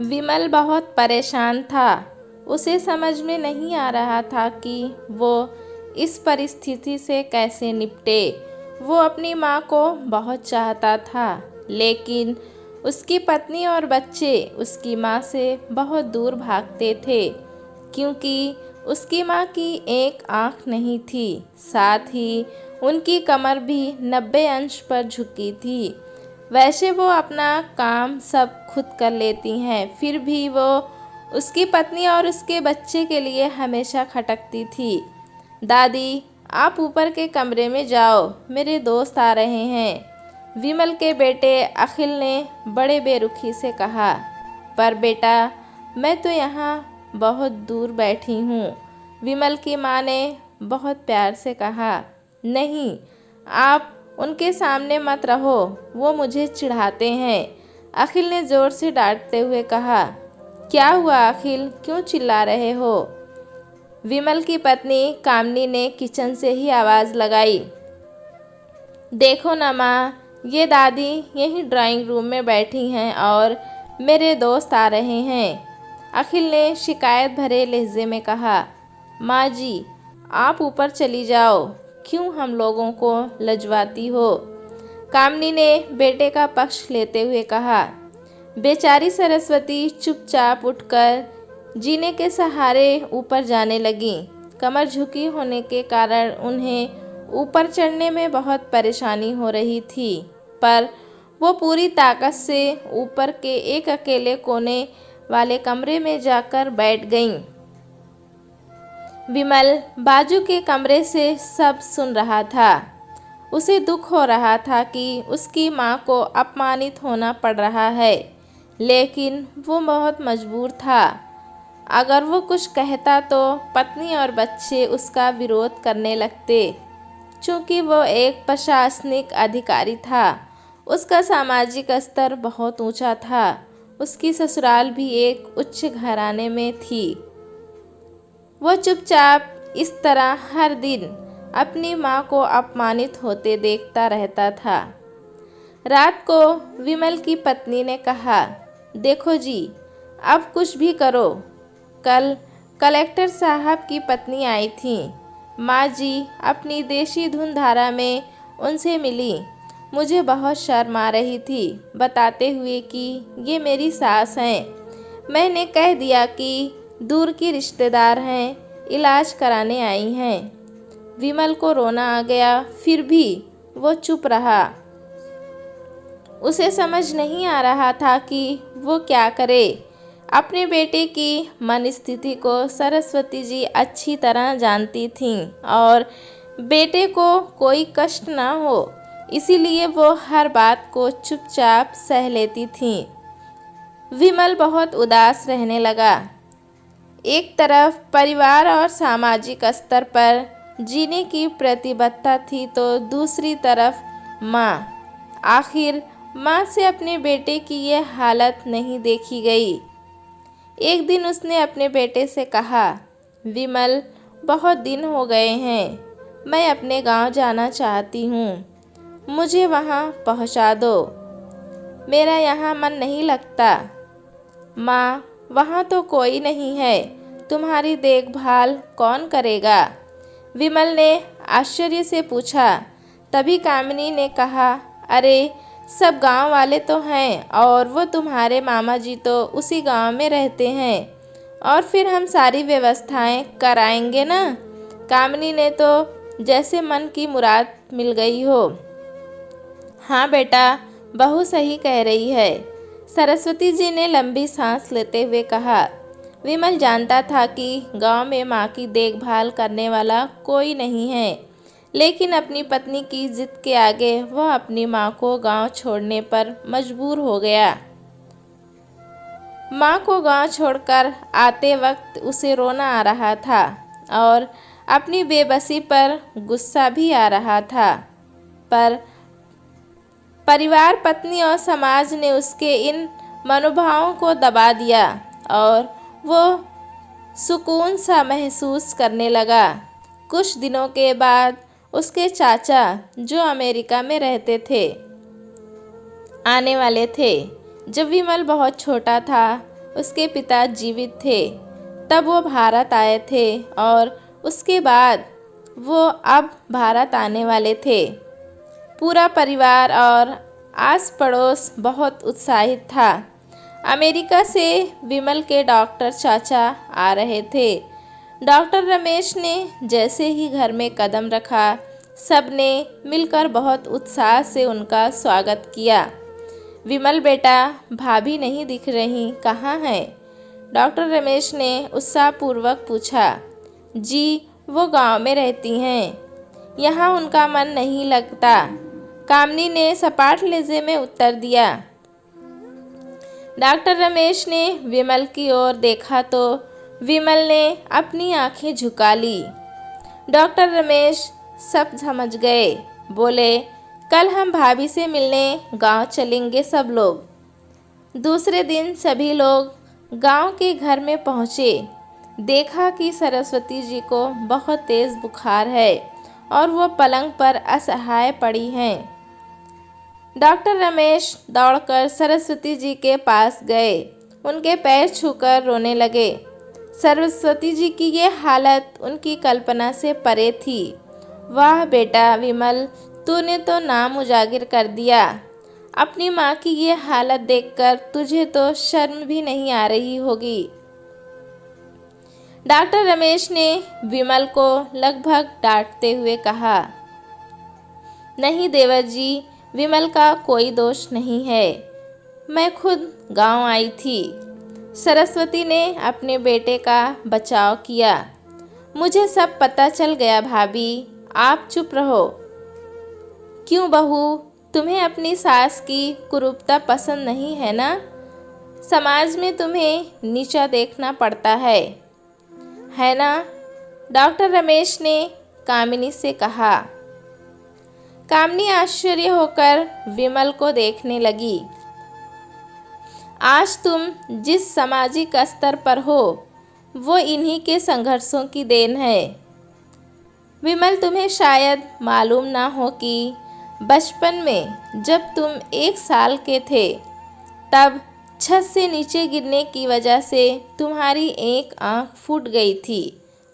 विमल बहुत परेशान था। उसे समझ में नहीं आ रहा था कि वो इस परिस्थिति से कैसे निपटे। वो अपनी माँ को बहुत चाहता था, लेकिन उसकी पत्नी और बच्चे उसकी माँ से बहुत दूर भागते थे, क्योंकि उसकी माँ की एक आँख नहीं थी, साथ ही उनकी कमर भी 90 अंश पर झुकी थी। वैसे वो अपना काम सब खुद कर लेती हैं, फिर भी वो उसकी पत्नी और उसके बच्चे के लिए हमेशा खटकती थी। दादी, आप ऊपर के कमरे में जाओ, मेरे दोस्त आ रहे हैं, विमल के बेटे अखिल ने बड़े बेरुखी से कहा। पर बेटा, मैं तो यहाँ बहुत दूर बैठी हूँ, विमल की माँ ने बहुत प्यार से कहा। नहीं, आप उनके सामने मत रहो, वो मुझे चिढ़ाते हैं, अखिल ने ज़ोर से डांटते हुए कहा। क्या हुआ अखिल, क्यों चिल्ला रहे हो? विमल की पत्नी कामनी ने किचन से ही आवाज़ लगाई। देखो ना माँ, ये दादी यहीं ड्राइंग रूम में बैठी हैं और मेरे दोस्त आ रहे हैं, अखिल ने शिकायत भरे लहजे में कहा। माँ जी, आप ऊपर चली जाओ, क्यों हम लोगों को लजवाती हो? कामनी ने बेटे का पक्ष लेते हुए कहा। बेचारी सरस्वती चुपचाप उठकर जीने के सहारे ऊपर जाने लगी। कमर झुकी होने के कारण उन्हें ऊपर चढ़ने में बहुत परेशानी हो रही थी, पर वो पूरी ताकत से ऊपर के एक अकेले कोने वाले कमरे में जाकर बैठ गईं। विमल बाजू के कमरे से सब सुन रहा था। उसे दुख हो रहा था कि उसकी माँ को अपमानित होना पड़ रहा है, लेकिन वो बहुत मजबूर था। अगर वो कुछ कहता तो पत्नी और बच्चे उसका विरोध करने लगते। चूँकि वो एक प्रशासनिक अधिकारी था, उसका सामाजिक स्तर बहुत ऊंचा था। उसकी ससुराल भी एक उच्च घराने में थी। वो चुपचाप इस तरह हर दिन अपनी माँ को अपमानित होते देखता रहता था। रात को विमल की पत्नी ने कहा, देखो जी, अब कुछ भी करो। कल कलेक्टर साहब की पत्नी आई थी। माँ जी अपनी देशी धुन धारा में उनसे मिली। मुझे बहुत शर्म आ रही थी, बताते हुए कि ये मेरी सास हैं। मैंने कह दिया कि दूर की रिश्तेदार हैं, इलाज कराने आई हैं। विमल को रोना आ गया, फिर भी वो चुप रहा। उसे समझ नहीं आ रहा था कि वो क्या करे। अपने बेटे की मन स्थिति को सरस्वती जी अच्छी तरह जानती थीं और बेटे को कोई कष्ट ना हो, इसीलिए वो हर बात को चुपचाप सह लेती थीं। विमल बहुत उदास रहने लगा। एक तरफ परिवार और सामाजिक स्तर पर जीने की प्रतिबद्धता थी, तो दूसरी तरफ माँ। आखिर माँ से अपने बेटे की यह हालत नहीं देखी गई। एक दिन उसने अपने बेटे से कहा, विमल, बहुत दिन हो गए हैं, मैं अपने गांव जाना चाहती हूँ, मुझे वहाँ पहुँचा दो, मेरा यहाँ मन नहीं लगता। माँ, वहाँ तो कोई नहीं है, तुम्हारी देखभाल कौन करेगा? विमल ने आश्चर्य से पूछा। तभी कामिनी ने कहा, अरे सब गांव वाले तो हैं और वो तुम्हारे मामा जी तो उसी गांव में रहते हैं, और फिर हम सारी व्यवस्थाएं कराएंगे ना। कामिनी ने तो जैसे मन की मुराद मिल गई हो। हाँ बेटा, बहू सही कह रही है, सरस्वती जी ने लंबी सांस लेते हुए कहा। विमल जानता था कि गांव में माँ की देखभाल करने वाला कोई नहीं है, लेकिन अपनी पत्नी की जिद के आगे वह अपनी माँ को गांव छोड़ने पर मजबूर हो गया। माँ को गांव छोड़कर आते वक्त उसे रोना आ रहा था और अपनी बेबसी पर गुस्सा भी आ रहा था, पर परिवार, पत्नी और समाज ने उसके इन मनोभावों को दबा दिया और वो सुकून सा महसूस करने लगा। कुछ दिनों के बाद उसके चाचा, जो अमेरिका में रहते थे, आने वाले थे। जब विमल बहुत छोटा था, उसके पिता जीवित थे तब वो भारत आए थे और उसके बाद वो अब भारत आने वाले थे। पूरा परिवार और आस पड़ोस बहुत उत्साहित था। अमेरिका से विमल के डॉक्टर चाचा आ रहे थे। डॉक्टर रमेश ने जैसे ही घर में कदम रखा, सबने मिलकर बहुत उत्साह से उनका स्वागत किया। विमल बेटा, भाभी नहीं दिख रही, कहाँ हैं? डॉक्टर रमेश ने उत्साहपूर्वक पूछा। जी, वो गांव में रहती हैं, यहाँ उनका मन नहीं लगता, कामनी ने सपाट लहजे में उत्तर दिया। डॉक्टर रमेश ने विमल की ओर देखा तो विमल ने अपनी आंखें झुका ली। डॉक्टर रमेश सब समझ गए। बोले, कल हम भाभी से मिलने गांव चलेंगे सब लोग। दूसरे दिन सभी लोग गांव के घर में पहुँचे। देखा कि सरस्वती जी को बहुत तेज़ बुखार है और वो पलंग पर असहाय पड़ी हैं। डॉक्टर रमेश दौड़कर सरस्वती जी के पास गए, उनके पैर छूकर रोने लगे। सरस्वती जी की ये हालत उनकी कल्पना से परे थी। वाह बेटा विमल, तूने तो नाम उजागर कर दिया। अपनी माँ की ये हालत देखकर तुझे तो शर्म भी नहीं आ रही होगी। डॉक्टर रमेश ने विमल को लगभग डांटते हुए कहा। नहीं देवर जी, विमल का कोई दोष नहीं है, मैं खुद गांव आई थी। सरस्वती ने अपने बेटे का बचाव किया। मुझे सब पता चल गया भाभी, आप चुप रहो। क्यों बहू, तुम्हें अपनी सास की कुरूपता पसंद नहीं है ना? समाज में तुम्हें नीचा देखना पड़ता है ना? डॉक्टर रमेश ने कामिनी से कहा। कामिनी आश्चर्य होकर विमल को देखने लगी। आज तुम जिस सामाजिक स्तर पर हो वो इन्हीं के संघर्षों की देन है। विमल, तुम्हें शायद मालूम ना हो कि बचपन में जब तुम 1 साल के थे तब छत से नीचे गिरने की वजह से तुम्हारी एक आंख फूट गई थी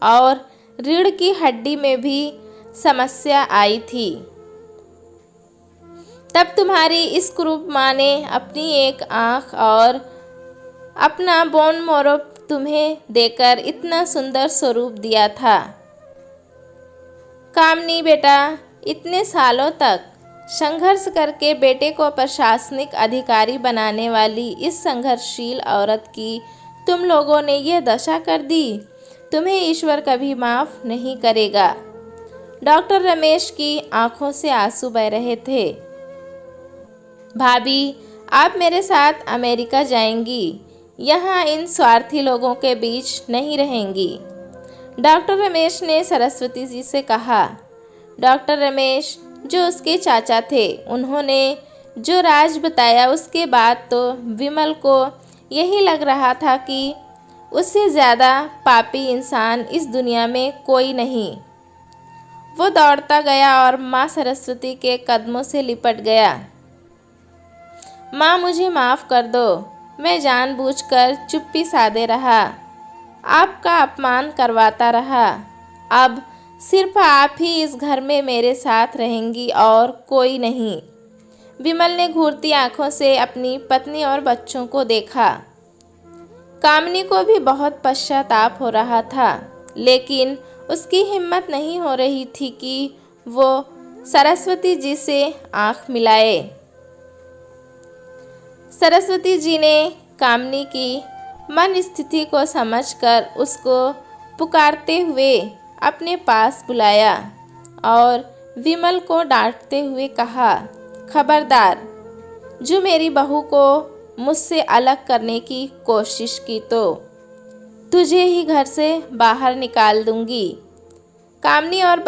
और रीढ़ की हड्डी में भी समस्या आई थी। तब तुम्हारी इस कुरूप माँ ने अपनी एक आँख और अपना बोन मोरो तुम्हें देकर इतना सुंदर स्वरूप दिया था। कामनी बेटा, इतने सालों तक संघर्ष करके बेटे को प्रशासनिक अधिकारी बनाने वाली इस संघर्षशील औरत की तुम लोगों ने यह दशा कर दी। तुम्हें ईश्वर कभी माफ़ नहीं करेगा। डॉक्टर रमेश की आंखों से आंसू बह रहे थे। भाभी, आप मेरे साथ अमेरिका जाएंगी, यहाँ इन स्वार्थी लोगों के बीच नहीं रहेंगी। डॉक्टर रमेश ने सरस्वती जी से कहा। डॉक्टर रमेश जो उसके चाचा थे, उन्होंने जो राज बताया उसके बाद तो विमल को यही लग रहा था कि उससे ज़्यादा पापी इंसान इस दुनिया में कोई नहीं। वो दौड़ता गया और माँ सरस्वती के कदमों से लिपट गया। माँ, मुझे माफ़ कर दो, मैं जानबूझकर चुप्पी साधे रहा, आपका अपमान करवाता रहा। अब सिर्फ आप ही इस घर में मेरे साथ रहेंगी और कोई नहीं। विमल ने घूरती आंखों से अपनी पत्नी और बच्चों को देखा। कामिनी को भी बहुत पश्चाताप हो रहा था, लेकिन उसकी हिम्मत नहीं हो रही थी कि वो सरस्वती जी से आंख मिलाए। सरस्वती जी ने कामिनी की मन स्थिति को समझकर उसको पुकारते हुए अपने पास बुलाया और विमल को डांटते हुए कहा, खबरदार, जो मेरी बहू को मुझसे अलग करने की कोशिश की तो तुझे ही घर से बाहर निकाल दूंगी। कामिनी और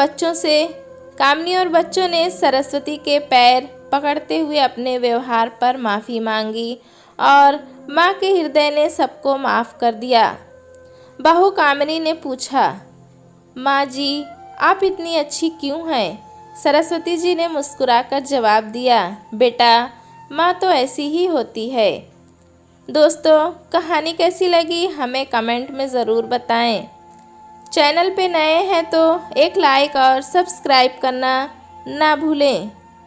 बच्चों ने सरस्वती के पैर पकड़ते हुए अपने व्यवहार पर माफ़ी मांगी और माँ के हृदय ने सबको माफ़ कर दिया। बहू कामिनी ने पूछा, माँ जी, आप इतनी अच्छी क्यों हैं? सरस्वती जी ने मुस्कुराकर जवाब दिया, बेटा, माँ तो ऐसी ही होती है। दोस्तों, कहानी कैसी लगी हमें कमेंट में ज़रूर बताएं। चैनल पे नए हैं तो एक लाइक और सब्सक्राइब करना ना भूलें।